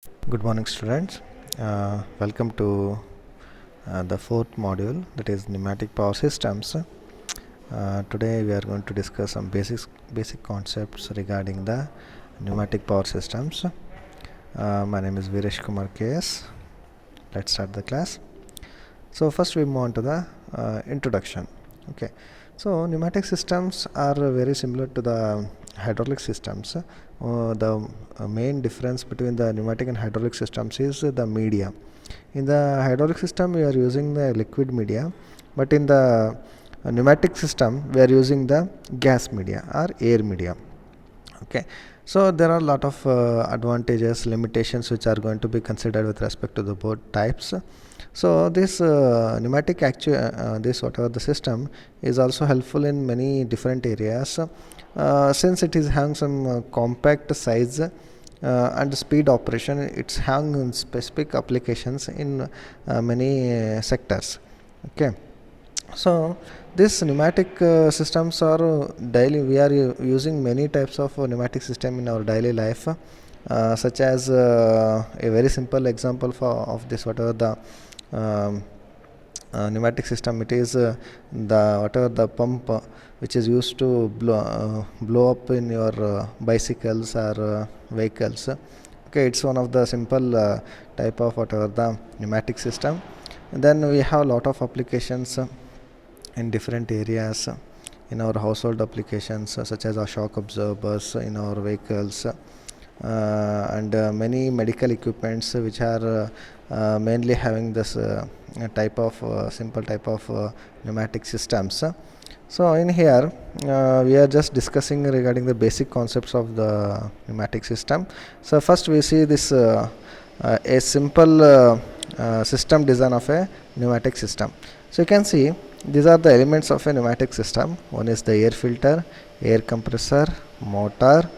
Good morning, students. Welcome to the fourth module, that is pneumatic power systems. Today we are going to discuss some basic concepts regarding the pneumatic power systems. My name is Viresh Kumar KS. Let's start the class. So first we move on to the introduction. Okay, so pneumatic systems are very similar to the hydraulic systems. The main difference between the pneumatic and hydraulic systems is the media. In the hydraulic system we are using the liquid media, but in the pneumatic system we are using the gas media or air media. Okay, so there are a lot of advantages, limitations which are going to be considered with respect to the both types. So this this whatever the system is also helpful in many different areas, since it is having some compact size and speed operation. It's having specific applications in many sectors. Okay, so this pneumatic systems are daily. We are using many types of pneumatic system in our daily life, such as a very simple example of this whatever the pneumatic system. It is the whatever the pump which is used to blow up in your bicycles or vehicles. Okay, it's one of the simple type of whatever the pneumatic system. And then we have a lot of applications in different areas in our household applications, such as our shock absorbers in our vehicles, and many medical equipments which are mainly having this type of simple type of pneumatic systems. So in here we are just discussing regarding the basic concepts of the pneumatic system. So first we see this a simple system design of a pneumatic system. So you can see these are the elements of a pneumatic system. One is the air filter, air compressor, motor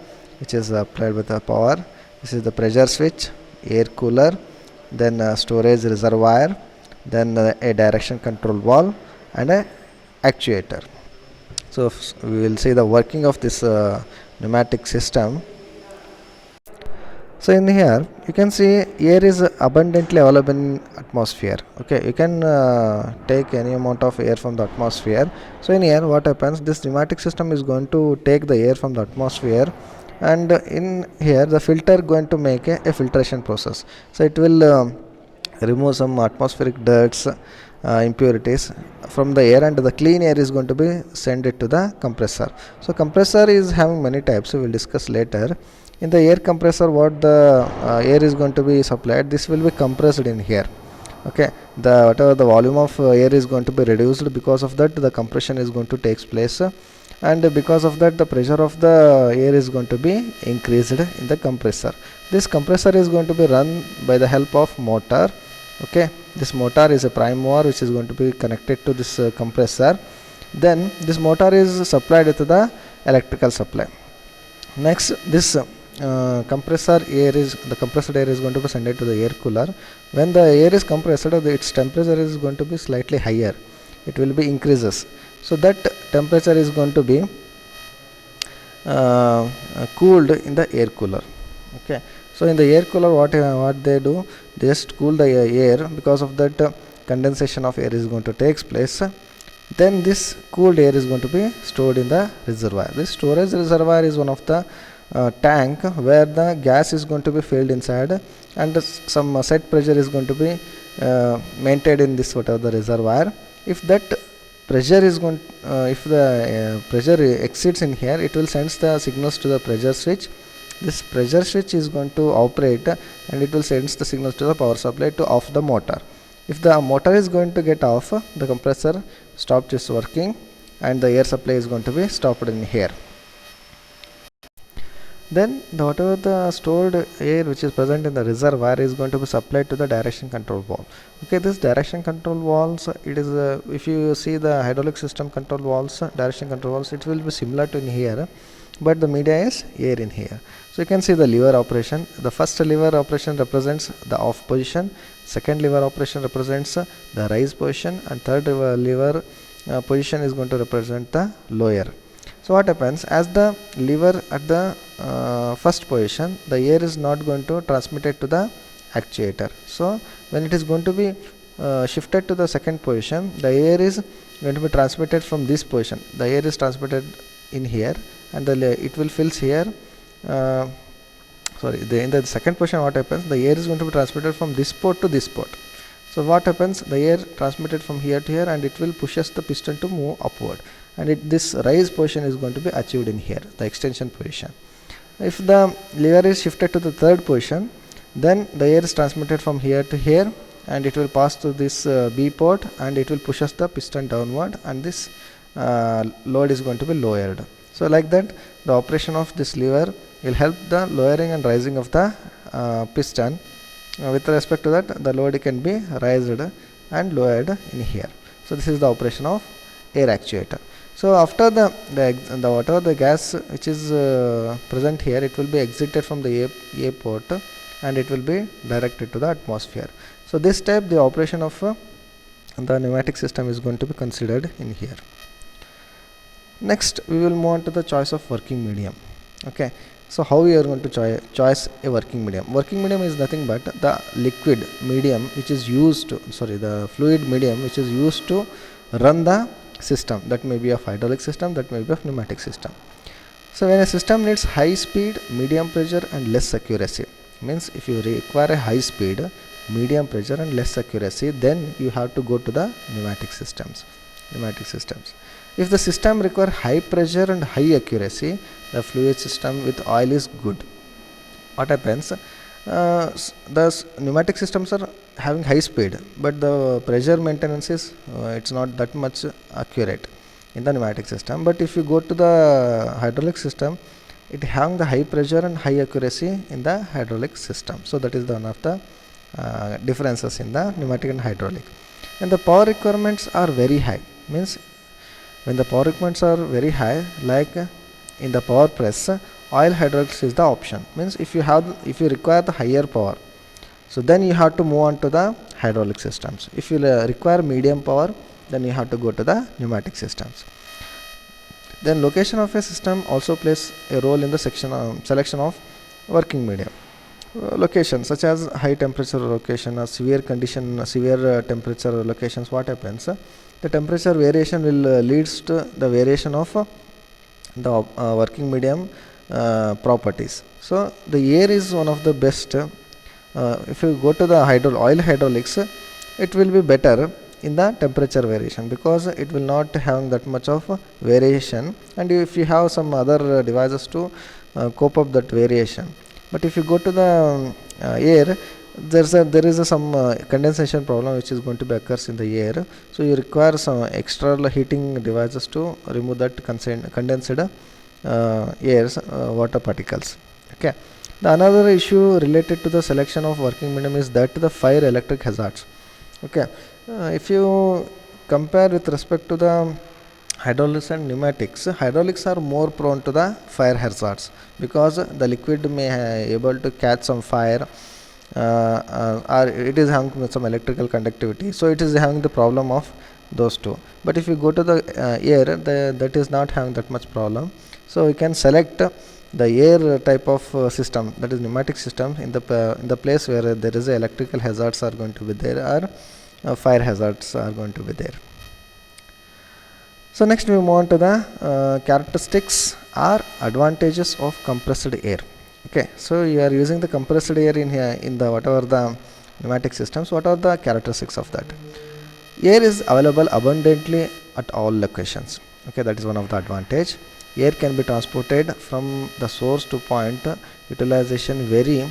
which is applied with the power. This is the pressure switch, air cooler, then storage reservoir, then a direction control valve and a actuator. So we will see the working of this pneumatic system. So in here you can see air is abundantly available in atmosphere. Okay, you can take any amount of air from the atmosphere. So in here what happens, this pneumatic system is going to take the air from the atmosphere, and in here the filter going to make a filtration process. So it will remove some atmospheric dirts, impurities from the air, and the clean air is going to be send it to the compressor. So compressor is having many types, we will discuss later. In the air compressor, what the air is going to be supplied, this will be compressed in here. Okay, the whatever the volume of air is going to be reduced. Because of that the compression is going to take place, and because of that the pressure of the air is going to be increased in the compressor. This compressor is going to be run by the help of motor. Okay, this motor is a prime mover which is going to be connected to this compressor. Then this motor is supplied with the electrical supply. Next, this compressor air is the compressed air is going to be sent to the air cooler. When the air is compressed, its temperature is going to be slightly higher. It will be increases. So that temperature is going to be cooled in the air cooler. Okay, so in the air cooler what they do, they just cool the air. Because of that condensation of air is going to take place. Then this cooled air is going to be stored in the reservoir. This storage reservoir is one of the tank where the gas is going to be filled inside, and some set pressure is going to be maintained in this whatever the reservoir. If that pressure is going if the pressure exceeds in here, it will send the signals to the pressure switch. This pressure switch is going to operate, and it will send the signals to the power supply to off the motor. If the motor is going to get off, the compressor stops its working, and the air supply is going to be stopped in here. Then whatever the stored air which is present in the reservoir is going to be supplied to the direction control valve. Okay, this direction control valves, it is if you see the hydraulic system control valves, direction control valves, it will be similar to in here, but the media is air in here. So you can see the lever operation. The first lever operation represents the off position, second lever operation represents the rise position, and third lever position is going to represent the lower. So what happens, as the lever at the first position, the air is not going to transmit it to the actuator. So when it is going to be shifted to the second position, the air is going to be transmitted from this position. The air is transmitted in here, and it will fills here. In the second position, what happens, the air is going to be transmitted from this port to this port. So what happens, the air transmitted from here to here, and it will pushes the piston to move upward, and this rise position is going to be achieved in here, the extension position. If the lever is shifted to the third position, then the air is transmitted from here to here, and it will pass through this B port, and it will pushes the piston downward, and this load is going to be lowered. So like that, the operation of this lever will help the lowering and rising of the piston. With respect to that, the load can be raised and lowered in here. So this is the operation of air actuator. So after the whatever the gas which is present here, it will be exited from the A port, and it will be directed to the atmosphere. So this type, the operation of the pneumatic system is going to be considered in here. Next, we will move on to the choice of working medium. Okay, so how we are going to choose a working medium? Working medium is nothing but the liquid medium which is used to, the fluid medium which is used to run the system. That may be a hydraulic system, that may be a pneumatic system. So when a system needs high speed, medium pressure and less accuracy, means if you require a high speed, medium pressure and less accuracy, then you have to go to the pneumatic systems. If the system require high pressure and high accuracy, the fluid system with oil is good. What happens? The pneumatic systems are having high speed, but the pressure maintenance is it's not that much accurate in the pneumatic system. But if you go to the hydraulic system, it having the high pressure and high accuracy in the hydraulic system. So that is one of the differences in the pneumatic and hydraulic. And the power requirements are very high, means when the power requirements are very high, like in the power press, oil hydraulics is the option. Means if you require the higher power, so then you have to move on to the hydraulic systems. If you require medium power, then you have to go to the pneumatic systems. Then location of a system also plays a role in the selection of working medium. Locations such as high temperature location or severe temperature locations, what happens? The temperature variation will leads to the variation of the working medium properties. So the air is one of the best. If you go to the oil hydraulics, it will be better in the temperature variation, because it will not have that much of variation, and if you have some other devices to cope up that variation. But if you go to the air, there is some condensation problem which is going to be occurs in the air. So you require some extra heating devices to remove that condensed air's water particles. Okay. The another issue related to the selection of working medium is that the fire electric hazards. Okay. If you compare with respect to the hydraulics and pneumatics, hydraulics are more prone to the fire hazards, because the liquid may able to catch some fire, or it is having some electrical conductivity, so it is having the problem of those two. But if you go to the air, that is not having that much problem. So you can select the air type of system, that is pneumatic system, in the place where there is electrical hazards are going to be there, or fire hazards are going to be there. So next we move on to the characteristics or advantages of compressed air. Okay, so you are using the compressed air in here in the whatever the pneumatic systems. What are the characteristics of that? Air is available abundantly at all locations. Okay, that is one of the advantage. Air can be transported from the source to point utilization very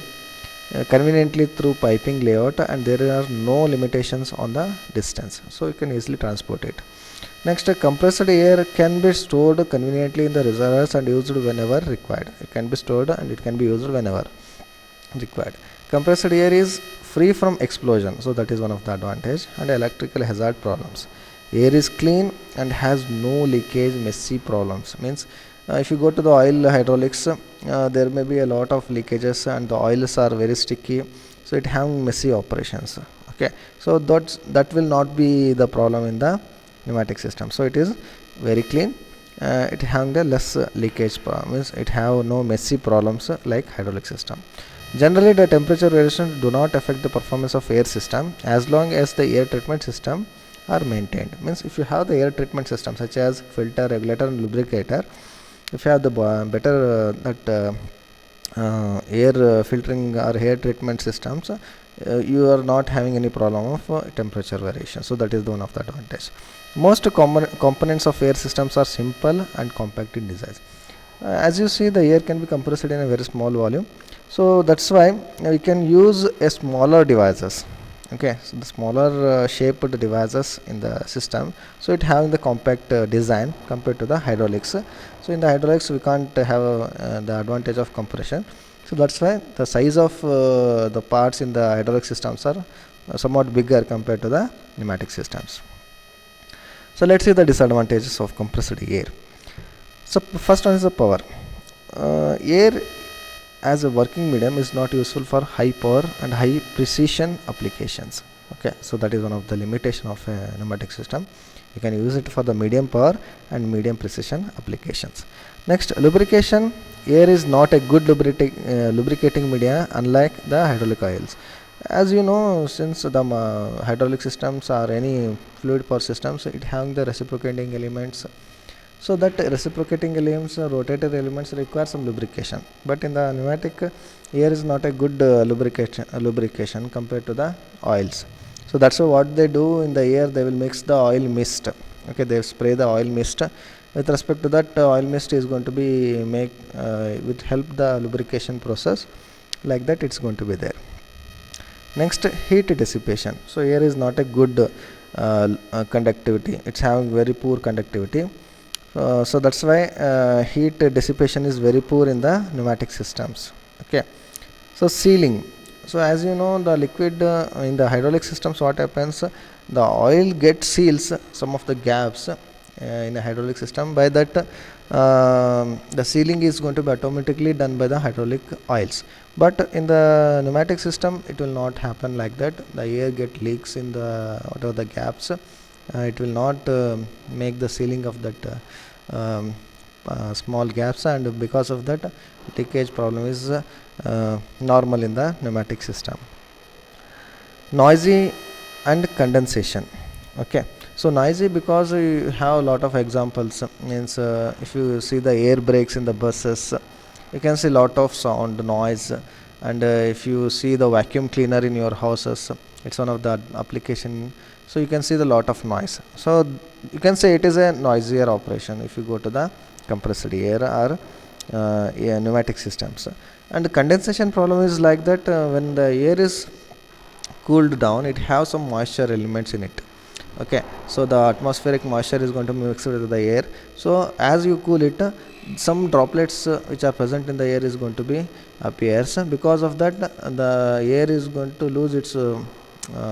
conveniently through piping layout, and there are no limitations on the distance, so you can easily transport it. Next, compressed air can be stored conveniently in the reservoirs and used whenever required. It can be stored and it can be used whenever required. Compressed air is free from explosion, so that is one of the advantage, and electrical hazard problems. Air is clean and has no leakage messy problems. Means if you go to the oil hydraulics, there may be a lot of leakages and the oils are very sticky, so it have messy operations. Okay, so that will not be the problem in the pneumatic system. So it is very clean it having the less leakage means it have no messy problems like hydraulic system. Generally, the temperature variations do not affect the performance of air system as long as the air treatment system are maintained. Means if you have the air treatment system such as filter, regulator and lubricator, if you have the better air filtering or air treatment systems, you are not having any problem of temperature variation. So that is the one of the advantage. Most common components of air systems are simple and compact in design. As you see, the air can be compressed in a very small volume, so that's why we can use a smaller devices. Okay, so the smaller shaped devices in the system, so it having the compact design compared to the hydraulics. So in the hydraulics we can't have the advantage of compression, so that's why the size of the parts in the hydraulic systems are somewhat bigger compared to the pneumatic systems. So let's see the disadvantages of compressed air. So first one is the power. Air as a working medium is not useful for high power and high precision applications. Okay, so that is one of the limitation of a pneumatic system. You can use it for the medium power and medium precision applications. Next, lubrication. Air is not a good lubricating media unlike the hydraulic oils. As you know, since the hydraulic systems or any fluid power systems, it having the reciprocating elements, so that reciprocating elements, rotator elements require some lubrication. But in the pneumatic, air is not a good lubrication compared to the oils. So that's why what they do in the air, they will mix the oil mist. Okay, they spray the oil mist. With respect to that, oil mist is going to be with help the lubrication process. Like that, it's going to be there. Next, heat dissipation. So air is not a good conductivity. It's having very poor conductivity. So that's why heat dissipation is very poor in the pneumatic systems. Okay, so sealing. So as you know, the liquid in the hydraulic systems, what happens, the oil gets seals some of the gaps in a hydraulic system. By that the sealing is going to be automatically done by the hydraulic oils, but in the pneumatic system it will not happen like that. The air get leaks in the whatever the gaps, it will not make the sealing of that small gaps, and because of that leakage problem is normal in the pneumatic system. Noisy and condensation. Okay, so noisy because you have a lot of examples. Means if you see the air brakes in the buses, you can see lot of sound noise, and if you see the vacuum cleaner in your houses, it's one of the application, so you can see the lot of noise. So you can say it is a noisier operation if you go to the compressed air or pneumatic systems. And the condensation problem is like that, when the air is cooled down, it have some moisture elements in it. Okay, so the atmospheric moisture is going to mix with the air. So as you cool it, some droplets which are present in the air is going to be appears. Because of that, the air is going to lose its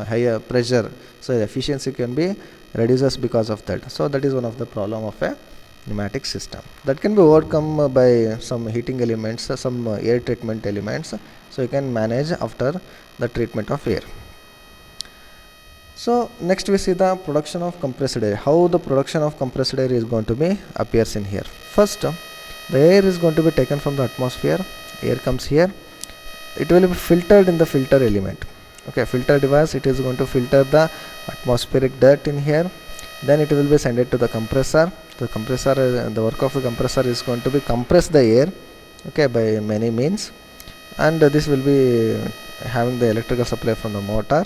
higher pressure, so the efficiency can be reduces because of that. So that is one of the problem of a pneumatic system that can be overcome by some heating elements, some air treatment elements, so you can manage after the treatment of air. So next we see the production of compressed air. How the production of compressed air is going to be appears in here. First, the air is going to be taken from the atmosphere. Air comes here. It will be filtered in the filter element. Okay, filter device. It is going to filter the atmospheric dirt in here. Then it will be sent it to the compressor. The compressor, the work of the compressor is going to be compress the air. Okay, by many means, and this will be having the electrical supply from the motor.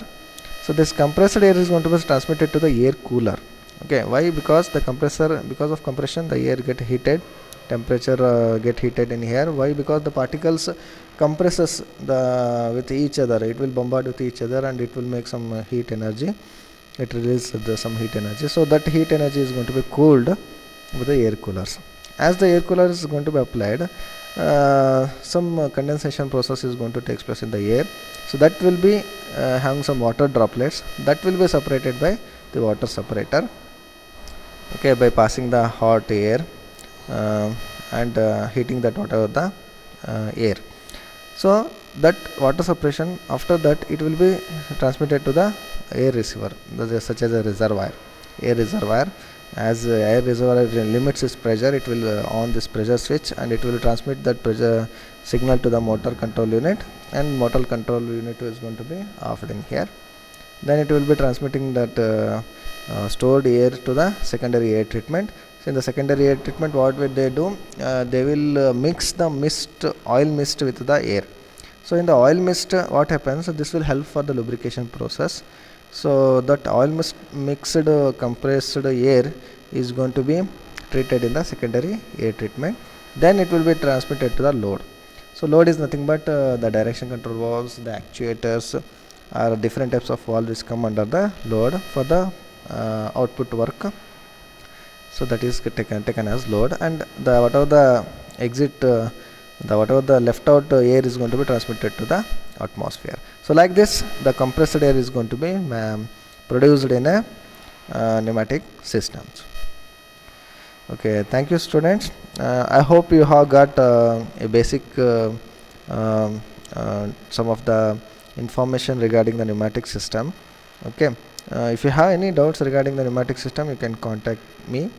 So this compressed air is going to be transmitted to the air cooler. Okay, why? Because the compressor, because of compression, the air get heated, temperature get heated in here. Why? Because the particles compresses with each other. It will bombard with each other, and it will make some heat energy. It releases some heat energy. So that heat energy is going to be cooled with the air coolers. As the air cooler is going to be applied, some condensation process is going to take place in the air. So that will be having some water droplets that will be separated by the water separator. Okay, by passing the hot air and heating that whatever the air. So that water separation, after that it will be transmitted to the air receiver, such as a reservoir, air reservoir. as air reservoir limits its pressure, it will on this pressure switch, and it will transmit that pressure signal to the motor control unit, and motor control unit is going to be offed in here. Then it will be transmitting that stored air to the secondary air treatment. So in the secondary air treatment, what will they do? They will mix the oil mist with the air. So in the oil mist, what happens? This will help for the lubrication process. So that oil mixed compressed air is going to be treated in the secondary air treatment. Then it will be transmitted to the load. So load is nothing but the direction control valves, the actuators, or different types of valves which come under the load for the output work. So that is taken as load, and the whatever the exit whatever the left out air is going to be transmitted to the atmosphere. So like this, the compressed air is going to be produced in a pneumatic systems. Okay, thank you students. I hope you have got a basic some of the information regarding the pneumatic system. Okay, if you have any doubts regarding the pneumatic system, you can contact me.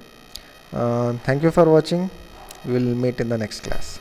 Thank you for watching. We will meet in the next class.